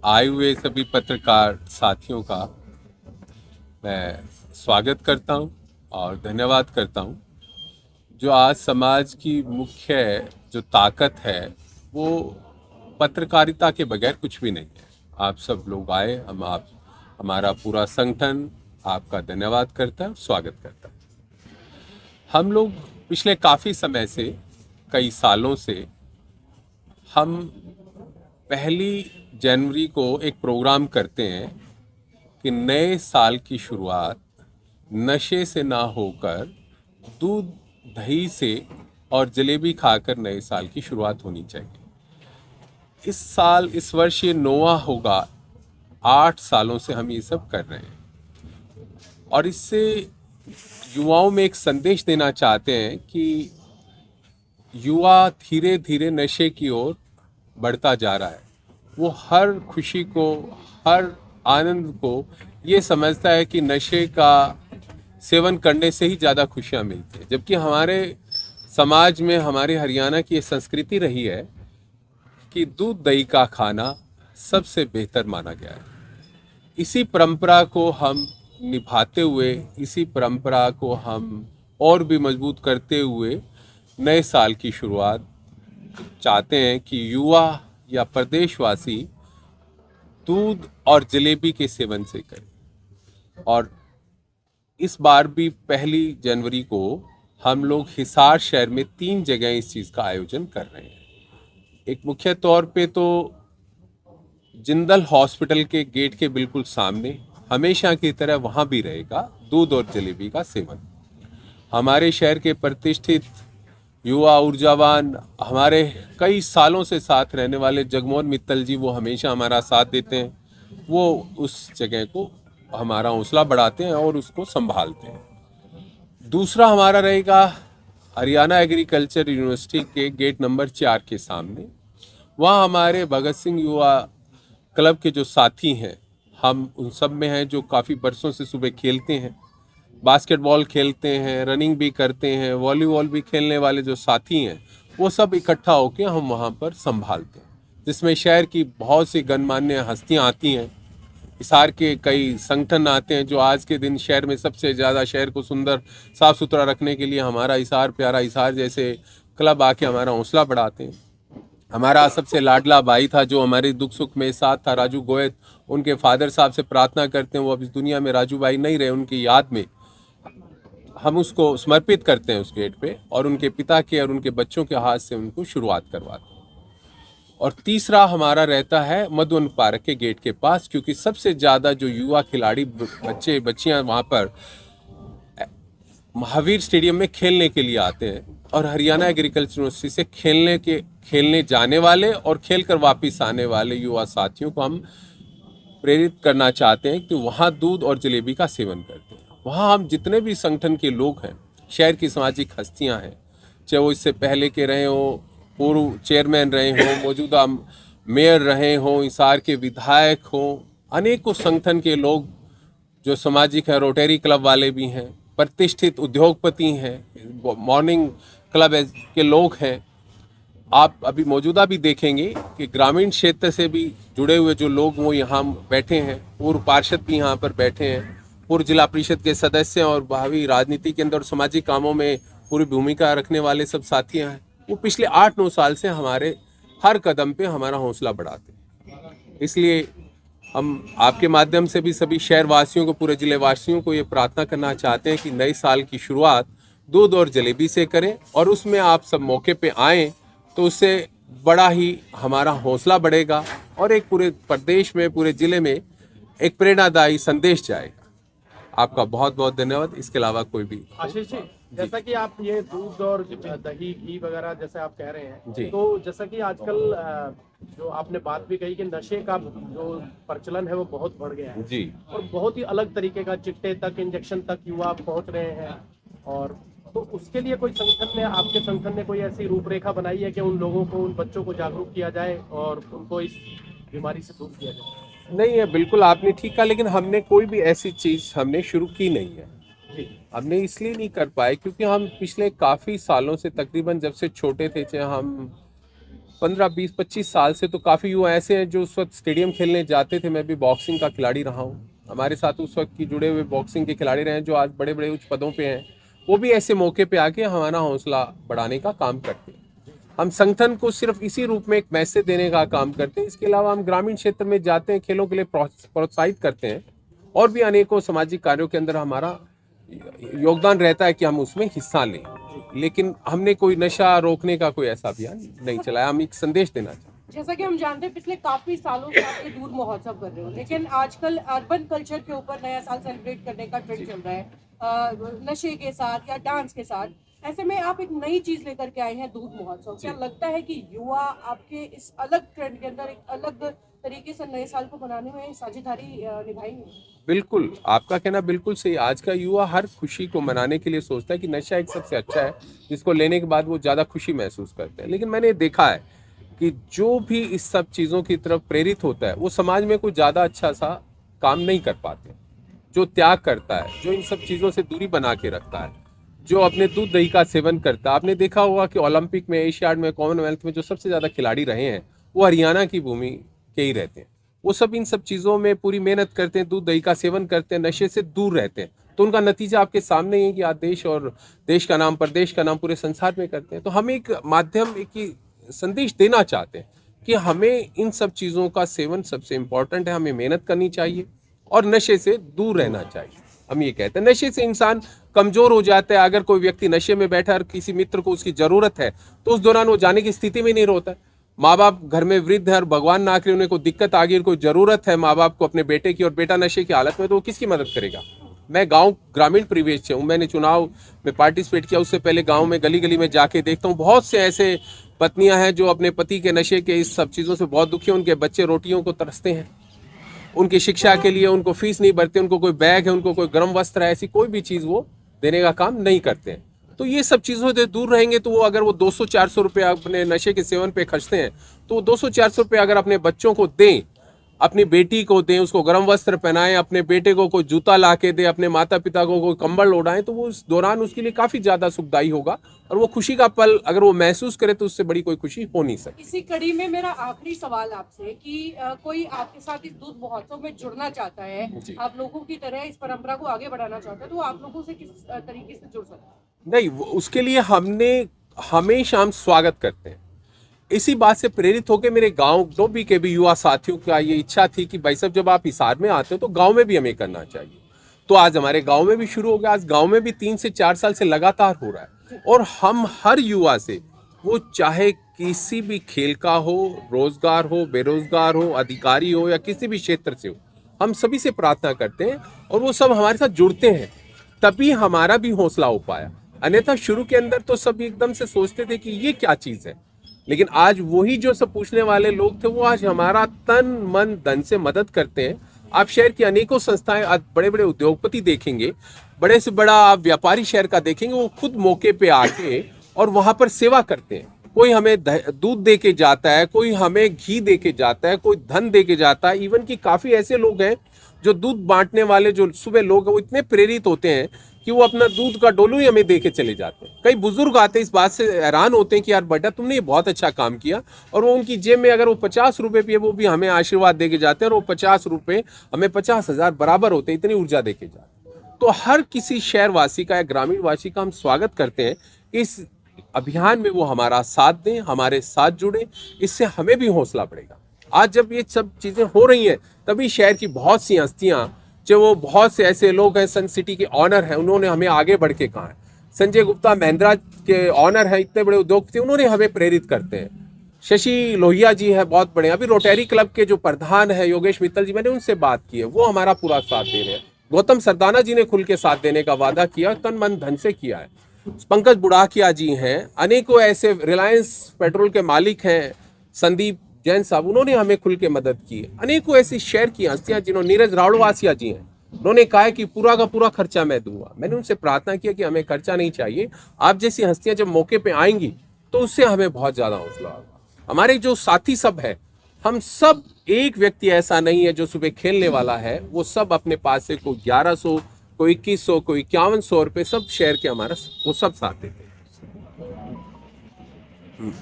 आए हुए सभी पत्रकार साथियों का मैं स्वागत करता हूं और धन्यवाद करता हूं। जो आज समाज की मुख्य जो ताकत है वो पत्रकारिता के बगैर कुछ भी नहीं है। आप सब लोग आए, हमारा पूरा संगठन आपका धन्यवाद करता है, स्वागत करता है। हम लोग पिछले काफ़ी समय से, कई सालों से हम 1 जनवरी को एक प्रोग्राम करते हैं कि नए साल की शुरुआत नशे से ना होकर दूध दही से और जलेबी खाकर नए साल की शुरुआत होनी चाहिए। इस वर्ष ये 9वां होगा। 8 सालों से हम ये सब कर रहे हैं और इससे युवाओं में एक संदेश देना चाहते हैं कि युवा धीरे धीरे नशे की ओर बढ़ता जा रहा है। वो हर खुशी को, हर आनंद को ये समझता है कि नशे का सेवन करने से ही ज़्यादा खुशियाँ मिलती हैं, जबकि हमारे समाज में, हमारे हरियाणा की ये संस्कृति रही है कि दूध दही का खाना सबसे बेहतर माना गया है। इसी परंपरा को हम निभाते हुए, इसी परंपरा को हम और भी मजबूत करते हुए नए साल की शुरुआत चाहते हैं कि युवा या प्रदेशवासी दूध और जलेबी के सेवन से करें। और इस बार भी 1 जनवरी को हम लोग हिसार शहर में 3 जगह इस चीज़ का आयोजन कर रहे हैं। एक मुख्य तौर पे तो जिंदल हॉस्पिटल के गेट के बिल्कुल सामने हमेशा की तरह वहाँ भी रहेगा दूध और जलेबी का सेवन। हमारे शहर के प्रतिष्ठित युवा ऊर्जावान, हमारे कई सालों से साथ रहने वाले जगमोहन मित्तल जी, वो हमेशा हमारा साथ देते हैं। वो उस जगह को हमारा हौसला बढ़ाते हैं और उसको संभालते हैं। दूसरा हमारा रहेगा हरियाणा एग्रीकल्चर यूनिवर्सिटी के गेट नंबर 4 के सामने। वहाँ हमारे भगत सिंह युवा क्लब के जो साथी हैं, हम उन सब में हैं जो काफ़ी बरसों से सुबह खेलते हैं, बास्केटबॉल खेलते हैं, रनिंग भी करते हैं, वॉलीबॉल भी खेलने वाले जो साथी हैं, वो सब इकट्ठा होकर हम वहाँ पर संभालते हैं, जिसमें शहर की बहुत सी गणमान्य हस्तियाँ आती हैं। हिसार के कई संगठन आते हैं जो आज के दिन शहर में सबसे ज़्यादा शहर को सुंदर साफ़ सुथरा रखने के लिए हमारा हिसार प्यारा हिसार जैसे क्लब आके हमारा हौसला बढ़ाते हैं। हमारा सबसे लाडला भाई था जो हमारे दुख सुख में साथ था, राजू गोयत, उनके फादर साहब से प्रार्थना करते हैं, वो अब इस दुनिया में राजू भाई नहीं रहे, उनकी याद में हम उसको समर्पित करते हैं उस गेट पे, और उनके पिता के और उनके बच्चों के हाथ से उनको शुरुआत करवाते हैं। और तीसरा हमारा रहता है मधुवन पार्क के गेट के पास, क्योंकि सबसे ज़्यादा जो युवा खिलाड़ी बच्चे बच्चियां वहाँ पर महावीर स्टेडियम में खेलने के लिए आते हैं, और हरियाणा एग्रीकल्चर यूनिवर्सिटी से खेलने जाने वाले और खेल कर वापिस आने वाले युवा साथियों को हम प्रेरित करना चाहते हैं कि वहाँ दूध और जलेबी का सेवन करते हैं। वहाँ हम जितने भी संगठन के लोग हैं, शहर की सामाजिक हस्तियाँ हैं, चाहे वो इससे पहले के रहे हों, पूर्व चेयरमैन रहे हों, मौजूदा मेयर रहे हों, हिसार के विधायक हों, अनेकों संगठन के लोग जो सामाजिक हैं, रोटरी क्लब वाले भी हैं, प्रतिष्ठित उद्योगपति हैं, मॉर्निंग क्लब के लोग हैं। आप अभी मौजूदा भी देखेंगे कि ग्रामीण क्षेत्र से भी जुड़े हुए जो लोग वो यहाँ बैठे हैं, पूर्व पार्षद भी यहाँ पर बैठे हैं, पूर्व जिला परिषद के सदस्य और भावी राजनीति के अंदर सामाजिक कामों में पूरी भूमिका रखने वाले सब साथी हैं। वो पिछले 8-9 साल से हमारे हर कदम पे हमारा हौसला बढ़ाते हैं। इसलिए हम आपके माध्यम से भी सभी शहरवासियों को, पूरे जिले वासियों को ये प्रार्थना करना चाहते हैं कि नए साल की शुरुआत दूध और जलेबी से करें, और उसमें आप सब मौके पे आएँ तो उससे बड़ा ही हमारा हौसला बढ़ेगा और एक पूरे प्रदेश में, पूरे ज़िले में एक प्रेरणादायी संदेश जाएगा। आपका बहुत बहुत धन्यवाद। इसके अलावा कोई भी आशीष जी, जैसा कि आप ये दूध और दही घी वगैरह जैसे आप कह रहे हैं जी। तो जैसा कि आजकल जो आपने बात भी कही कि नशे का जो प्रचलन है वो बहुत बढ़ गया है जी। और बहुत ही अलग तरीके का चिट्टे तक, इंजेक्शन तक युवा पहुंच रहे हैं। और तो उसके लिए कोई संगठन ने, आपके संगठन ने कोई ऐसी रूपरेखा बनाई है कि उन लोगों को, उन बच्चों को जागरूक किया जाए और उनको इस बीमारी से दूर किया जाए? नहीं है, बिल्कुल आपने ठीक कहा, लेकिन हमने कोई भी ऐसी चीज़ हमने शुरू की नहीं है। जी। हमने इसलिए नहीं कर पाए क्योंकि हम पिछले काफ़ी सालों से, तकरीबन जब से छोटे थे, चाहे हम 15, 20, 25 साल से तो काफ़ी युवा ऐसे हैं जो उस वक्त स्टेडियम खेलने जाते थे। मैं भी बॉक्सिंग का खिलाड़ी रहा हूँ, हमारे साथ उस वक्त की जुड़े हुए बॉक्सिंग के खिलाड़ी रहे हैं जो आज बड़े बड़े उच्च पदों पे हैं। वो भी ऐसे मौके पे आके हमारा हौसला बढ़ाने का काम करते हैं। हम संगठन को सिर्फ इसी रूप में एक मैसेज देने का काम करते हैं। इसके अलावा हम ग्रामीण क्षेत्र में जाते हैं, खेलों के लिए प्रोत्साहित करते हैं और भी अनेकों सामाजिक कार्यों के अंदर हमारा योगदान रहता है कि हम उसमें हिस्सा लें। लेकिन हमने कोई नशा रोकने का कोई ऐसा अभियान नहीं चलाया। हम एक संदेश देना चाहते हैं। जैसा कि हम जानते हैं पिछले काफी सालों से आप ये दूध महोत्सव कर रहे हो, लेकिन आजकल अर्बन कल्चर के ऊपर नया साल सेलिब्रेट करने का ट्रेंड चल रहा है नशे के साथ या डांस के साथ। ऐसे में आप एक नई चीज लेकर के आए हैं दूध महोत्सव। क्या लगता है कि युवा आपके इस अलग ट्रेंड के अंदर एक अलग तरीके से नए साल को मनाने में साझेदारी निभाएंगे? बिल्कुल, आपका कहना बिल्कुल सही। आज का युवा हर खुशी को मनाने के लिए सोचता है कि नशा एक सबसे अच्छा है जिसको लेने के बाद वो ज़्यादा खुशी महसूस करते हैं। लेकिन मैंने देखा है कि जो भी इस सब चीज़ों की तरफ प्रेरित होता है वो समाज में कोई ज़्यादा अच्छा सा काम नहीं कर पाते। जो त्याग करता है, जो इन सब चीज़ों से दूरी बना के रखता है, जो अपने दूध दही का सेवन करता है। आपने देखा होगा कि ओलंपिक में, एशियाड में, कॉमनवेल्थ में जो सबसे ज़्यादा खिलाड़ी रहे हैं वो हरियाणा की भूमि के ही रहते हैं। वो सब इन सब चीज़ों में पूरी मेहनत करते हैं, दूध दही का सेवन करते हैं, नशे से दूर रहते हैं। तो उनका नतीजा आपके सामने ही है कि आज देश और देश का नाम, प्रदेश का नाम पूरे संसार में करते हैं। तो हम एक माध्यम, एक संदेश देना चाहते हैं कि हमें इन सब चीज़ों का सेवन सबसे इम्पोर्टेंट है। हमें मेहनत करनी चाहिए और नशे से दूर रहना चाहिए। हम ये कहते हैं नशे से इंसान कमज़ोर हो जाता है। अगर कोई व्यक्ति नशे में बैठा और किसी मित्र को उसकी ज़रूरत है तो उस दौरान वो जाने की स्थिति में नहीं होता है। माँ बाप घर में वृद्ध है और भगवान ना करे उन्हें कोई दिक्कत आ गई, कोई ज़रूरत है माँ बाप को अपने बेटे की, और बेटा नशे की हालत में, तो वो किसकी मदद करेगा? मैं गांव ग्रामीण परिवेश से हूँ, मैंने चुनाव में पार्टिसिपेट किया। उससे पहले गांव में गली गली में जाके देखता हूँ बहुत से ऐसे पत्नियां हैं जो अपने पति के नशे के इस सब चीज़ों से बहुत दुखी हैं। उनके बच्चे रोटियों को तरसते हैं, उनकी शिक्षा के लिए उनको फीस नहीं भरते, उनको कोई बैग है, उनको कोई गर्म वस्त्र है, ऐसी कोई भी चीज़ वो देने का काम नहीं करते हैं। तो ये सब चीज़ों से दूर रहेंगे तो वो अगर वो 200-400 रुपये अपने नशे के सेवन पे खर्चते हैं तो वो 200-400 रुपये अगर अपने बच्चों को दें, अपनी बेटी को दें, उसको गर्म वस्त्र पहनाएं, अपने बेटे को कोई जूता ला के दें, अपने माता पिता को कोई कंबल ओढ़ाएं, तो वो उस दौरान उसके लिए काफ़ी ज़्यादा सुखदायी होगा। और वो खुशी का पल अगर वो महसूस करे तो उससे बड़ी कोई खुशी हो नहीं सकती। इसी कड़ी में मेरा आखिरी सवाल आपसे कि कोई आपके साथ इस दूध महोत्सव में जुड़ना चाहता है, आप लोगों की तरह इस परंपरा को आगे बढ़ाना चाहता है, तो आप लोगों से किस तरीके से जुड़ सकता है? नहीं, उसके लिए हमने हमेशा हम स्वागत करते हैं। इसी बात से प्रेरित होकर मेरे गांव डोबी के भी युवा साथियों का ये इच्छा थी कि भाई साहब जब आप हिसार में आते हो तो गांव में भी हमें करना चाहिए। तो आज हमारे गांव में भी शुरू हो गया। आज गांव में भी 3 से 4 साल से लगातार हो रहा है। और हम हर युवा से, वो चाहे किसी भी खेल का हो, रोजगार हो, बेरोजगार हो, अधिकारी हो या किसी भी क्षेत्र से हो, हम सभी से प्रार्थना करते हैं और वो सब हमारे साथ जुड़ते हैं, तभी हमारा भी हौसला हो पाया। अन्यथा शुरू के अंदर तो सब एकदम से सोचते थे कि ये क्या चीज़ है। लेकिन आज वही जो सब पूछने वाले लोग थे वो आज हमारा तन मन धन से मदद करते हैं। आप शहर की अनेकों संस्थाएं, आज बड़े बड़े उद्योगपति देखेंगे, बड़े से बड़ा आप व्यापारी शहर का देखेंगे, वो खुद मौके पे आके और वहां पर सेवा करते हैं। कोई हमें दूध दे के जाता है, कोई हमें घी दे के जाता है, कोई धन दे के जाता है। इवन कि काफ़ी ऐसे लोग हैं जो दूध बांटने वाले जो सुबह लोग हैं वो इतने प्रेरित होते हैं कि वो अपना दूध का डोलू ही हमें दे के चले जाते हैं। कई बुजुर्ग आते हैं, इस बात से हैरान होते हैं कि यार बेटा तुमने ये बहुत अच्छा काम किया, और वो उनकी जेब में अगर वो 50 रुपये भी है वो भी हमें आशीर्वाद दे के जाते हैं, और वो 50 रुपये हमें 50,000 बराबर होते हैं, इतनी ऊर्जा दे के जाते हैं। तो हर किसी शहरवासी का या ग्रामीण वासी का हम स्वागत करते हैं कि इस अभियान में वो हमारा साथ दें, हमारे साथ जुड़े, इससे हमें भी हौसला बढ़ेगा। आज जब ये सब चीज़ें हो रही हैं तभी शहर की बहुत सी हस्तियाँ, जो वो बहुत से ऐसे लोग हैं, सन सिटी के ऑनर हैं, उन्होंने हमें आगे बढ़ के कहा है। संजय गुप्ता महिंद्रा के ऑनर हैं, इतने बड़े उद्योगपति, उन्होंने हमें प्रेरित करते हैं। शशि लोहिया जी है बहुत बड़े, अभी रोटरी क्लब के जो प्रधान है योगेश मित्तल जी, मैंने उनसे बात की है, वो हमारा पूरा साथ दे रहे हैं। गौतम सरदाना जी ने खुल के साथ देने का वादा किया, तन मन धन से किया है। पंकज बुढ़ाकिया जी हैं, अनेकों ऐसे, रिलायंस पेट्रोल के मालिक हैं संदीप जैन साहब, उन्होंने हमें खुल के मदद की है। अनेकों ऐसी शहर की हस्तियां जिन्होंने, नीरज रावड़वासिया जी हैं, उन्होंने कहा है कि पूरा का पूरा खर्चा मैं दूंगा। मैंने उनसे प्रार्थना किया कि हमें खर्चा नहीं चाहिए, आप जैसी हस्तियां जब मौके पे आएंगी तो उससे हमें बहुत ज़्यादा हौसला होगा। हमारे जो साथी सब है, हम सब, एक व्यक्ति ऐसा नहीं है जो सुबह खेलने वाला है, वो सब अपने पास से कोई 1100, कोई 2100, कोई 5100 रुपये, सब शहर के हमारा वो सब साथ देते हैं।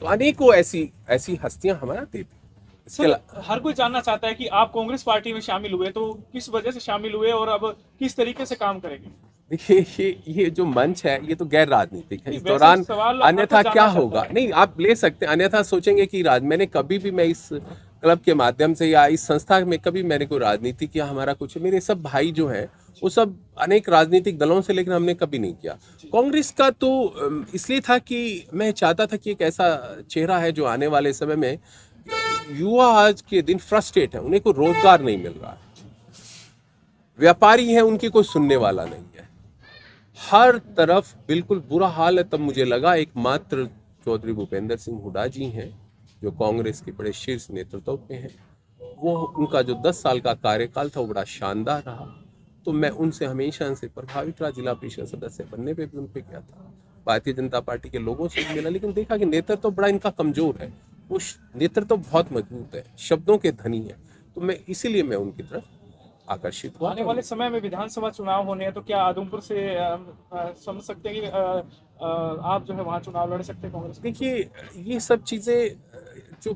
तो अनेकों ऐसी ऐसी हस्तियां हमारा देते हैं। इसके सर, हर कोई जानना चाहता है कि आप कांग्रेस पार्टी में शामिल हुए तो किस वजह से शामिल हुए और अब किस तरीके से काम करेंगे? देखिए ये जो मंच है ये तो गैर राजनीतिक है। इस वैसे दौरान सवाल अन्यथा आपको क्या जानना होगा, चाहता है। नहीं आप ले सकते हैं, अन्यथा सोचेंगे कि मैंने कभी भी मैं इस क्लब के माध्यम से या इस संस्था में कभी मैंने कोई राजनीति किया, हमारा कुछ, मेरे सब भाई जो हैं वो सब अनेक राजनीतिक दलों से, लेकिन हमने कभी नहीं किया। कांग्रेस का तो इसलिए था कि मैं चाहता था कि एक ऐसा चेहरा है जो आने वाले समय में, युवा आज के दिन फ्रस्ट्रेट है, उन्हें कोई रोजगार नहीं मिल रहा है, व्यापारी है, उनकी कोई सुनने वाला नहीं है, हर तरफ बिल्कुल बुरा हाल है। तब मुझे लगा एकमात्र चौधरी भूपेंद्र सिंह हुड्डा जी हैं जो कांग्रेस के बड़े शीर्ष नेतृत्व पे हैं, वो उनका जो 10 साल का कार्यकाल था वो बड़ा शानदार रहा। तो मैं उनसे हमेशा से प्रभावित रहा, जिला परिषद सदस्य बनने पे भी उन पे गया था, भारतीय जनता पार्टी के लोगों से भी मिला, लेकिन देखा कि नेतृत्व बड़ा इनका कमजोर है, वो नेतृत्व बहुत मजबूत है, शब्दों के धनी है। तो मैं इसीलिए मैं उनकी तरफ आकर्षित हुआ। आने वाले समय में विधानसभा चुनाव होने हैं तो क्या आदमपुर से समझ सकते हैं कि आप जो है वहाँ चुनाव लड़ सकते हैं कांग्रेस? देखिए ये सब चीज़ें जो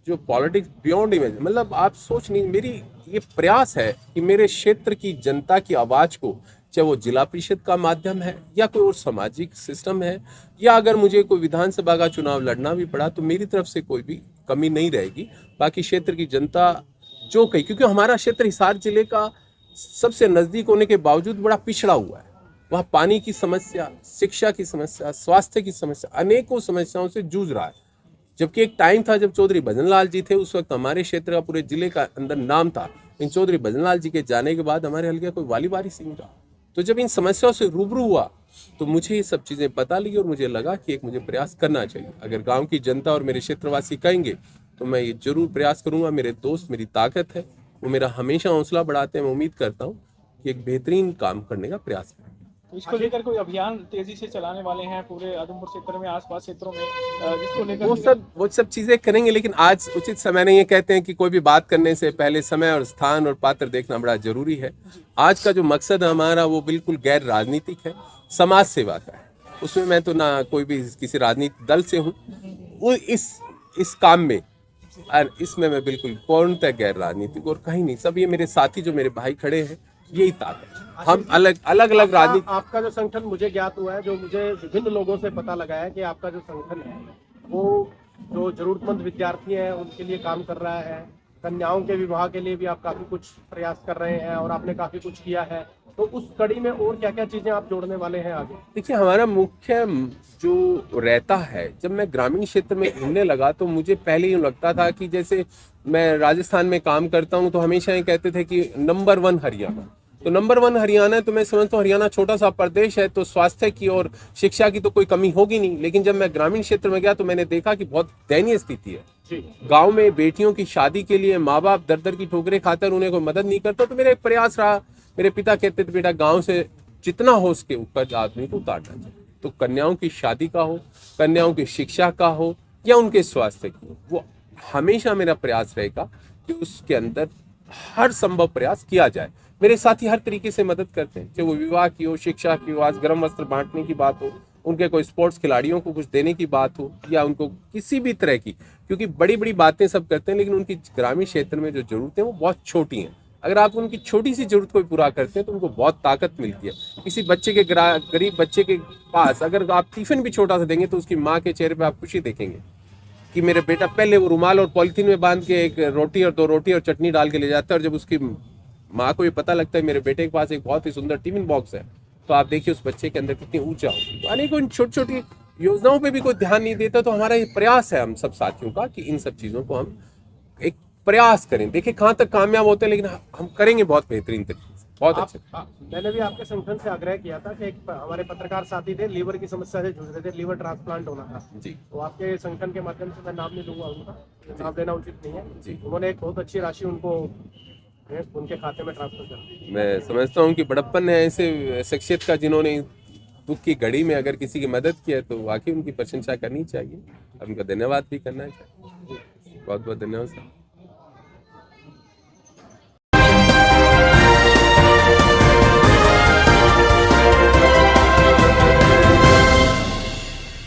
जो पॉलिटिक्स बियॉन्ड इमेज, मतलब आप सोच नहीं, मेरी ये प्रयास है कि मेरे क्षेत्र की जनता की आवाज़ को, चाहे वो जिला परिषद का माध्यम है या कोई और सामाजिक सिस्टम है, या अगर मुझे कोई विधानसभा का चुनाव लड़ना भी पड़ा तो मेरी तरफ से कोई भी कमी नहीं रहेगी। बाकी क्षेत्र की जनता जो कही, क्योंकि हमारा क्षेत्र हिसार जिले का सबसे नज़दीक होने के बावजूद बड़ा पिछड़ा हुआ है, वहाँ पानी की समस्या, शिक्षा की समस्या, स्वास्थ्य की समस्या, अनेकों समस्याओं से जूझ रहा है। जबकि एक टाइम था जब चौधरी भजनलाल जी थे, उस वक्त हमारे क्षेत्र का पूरे जिले का अंदर नाम था, लेकिन चौधरी भजनलाल जी के जाने के बाद हमारे हल्के कोई वाली वारिस नहीं रहा। तो जब इन समस्याओं से रूबरू हुआ तो मुझे ये सब चीज़ें पता लगी और मुझे लगा कि एक मुझे प्रयास करना चाहिए। अगर गाँव की जनता और मेरे क्षेत्रवासी कहेंगे तो मैं ये जरूर प्रयास करूंगा। मेरे दोस्त मेरी ताकत है, वो मेरा हमेशा हौसला बढ़ाते हैं। मैं उम्मीद करता हूँ कि एक बेहतरीन काम करने का प्रयास करेंगे। तो इसको लेकर कोई अभियान तेजी से चलाने वाले हैं पूरे आदमपुर क्षेत्र में, आसपास क्षेत्रों में, जिसको लेकर वो सब चीज़ें करेंगे, लेकिन आज उचित समय नहीं है। कहते हैं कि कोई भी बात करने से पहले समय और स्थान और पात्र देखना बड़ा जरूरी है। आज का जो मकसद है हमारा वो बिल्कुल गैर राजनीतिक है, समाज सेवा का है। उसमें मैं तो ना कोई भी किसी राजनीतिक दल से हूँ, वो इस काम में और इसमें मैं बिल्कुल पूर्णतः गैर राजनीतिक और कहीं नहीं। सब ये मेरे साथी जो मेरे भाई खड़े हैं, यही ताकत है। हम अलग अलग राजनीति। आपका जो संगठन मुझे ज्ञात हुआ है, जो मुझे विभिन्न लोगों से पता लगा है कि आपका जो संगठन है वो जो जरूरतमंद विद्यार्थी हैं उनके लिए काम कर रहा है, कन्याओं के विवाह के लिए भी आप काफी कुछ प्रयास कर रहे हैं और आपने काफी कुछ किया है। तो उस कड़ी में और क्या क्या चीजें आप जोड़ने वाले हैं आगे? देखिए हमारा मुख्य जो रहता है, जब मैं ग्रामीण क्षेत्र में घूमने लगा तो मुझे पहले यूँ लगता था कि जैसे मैं राजस्थान में काम करता हूँ तो हमेशा ये कहते थे कि नंबर 1 हरियाणा, तो नंबर 1 हरियाणा है। तो मैं समझता हूँ हरियाणा छोटा सा प्रदेश है तो स्वास्थ्य की और शिक्षा की तो कोई कमी होगी नहीं। लेकिन जब मैं ग्रामीण क्षेत्र में गया तो मैंने देखा कि बहुत दयनीय स्थिति है। गांव में बेटियों की शादी के लिए माँ बाप दर दर की ठोकरें खाकर उन्हें कोई मदद नहीं करता। तो मेरा एक प्रयास रहा, मेरे पिता कहते थे बेटा गांव से जितना हो उसके ऊपर आदमी को उतारना चाहिए। तो कन्याओं की शादी का हो, कन्याओं की शिक्षा का हो या उनके स्वास्थ्य की हो, वो हमेशा मेरा प्रयास रहेगा कि उसके अंदर हर संभव प्रयास किया जाए। मेरे साथी हर तरीके से मदद करते हैं, चाहे वो विवाह की हो, शिक्षा की हो, आज गर्म वस्त्र बांटने की बात हो, उनके कोई स्पोर्ट्स खिलाड़ियों को कुछ देने की बात हो, या उनको किसी भी तरह की, क्योंकि बड़ी बड़ी बातें सब करते हैं लेकिन उनकी ग्रामीण क्षेत्र में जो जरूरतें वो बहुत छोटी हैं। अगर आप उनकी छोटी सी जरूरत को पूरा करते हैं तो उनको बहुत ताकत मिलती है। किसी बच्चे के गरीब बच्चे के पास अगर आप टिफिन भी छोटा सा देंगे तो उसकी माँ के चेहरे पे आप खुशी देखेंगे कि मेरे बेटा पहले वो रुमाल और पॉलिथीन में बांध के एक रोटी और 2 रोटी और चटनी डाल के ले जाता है, और जब उसकी माँ को ये पता लगता है मेरे बेटे के पास एक बहुत ही सुंदर टिफिन बॉक्स है, तो आप देखिए उस बच्चे के अंदर कितनी ऊंचा होगी। तो अनेकों इन छोटी छोटी योजनाओं पे भी कोई ध्यान नहीं देता। तो हमारा ये प्रयास है हम सब साथियों का कि इन सब चीज़ों को हम एक प्रयास करें। देखिए कहाँ तक कामयाब होते हैं, लेकिन हम करेंगे बहुत बेहतरीन तरीके से, बहुत अच्छे। मैंने भी आपके संगठन से आग्रह किया था कि एक हमारे पत्रकार साथी थे, लीवर की समस्या से जूझ रहे थे, लीवर ट्रांसप्लांट होना था जी। तो आपके संगठन के माध्यम से, मैं नाम नहीं लूंगा उनका, नाम लेना उचित नहीं है जी। उन्होंने एक बहुत अच्छी राशि उनको उनके खाते में ट्रांसफर कर दी। मैं समझता हूँ कि बड़प्पन है ऐसे शख्सियत का जिन्होंने दुख की घड़ी में अगर किसी की मदद की है तो वाकई उनकी प्रशंसा करनी चाहिए और उनका धन्यवाद भी करना चाहिए। बहुत बहुत धन्यवाद सर।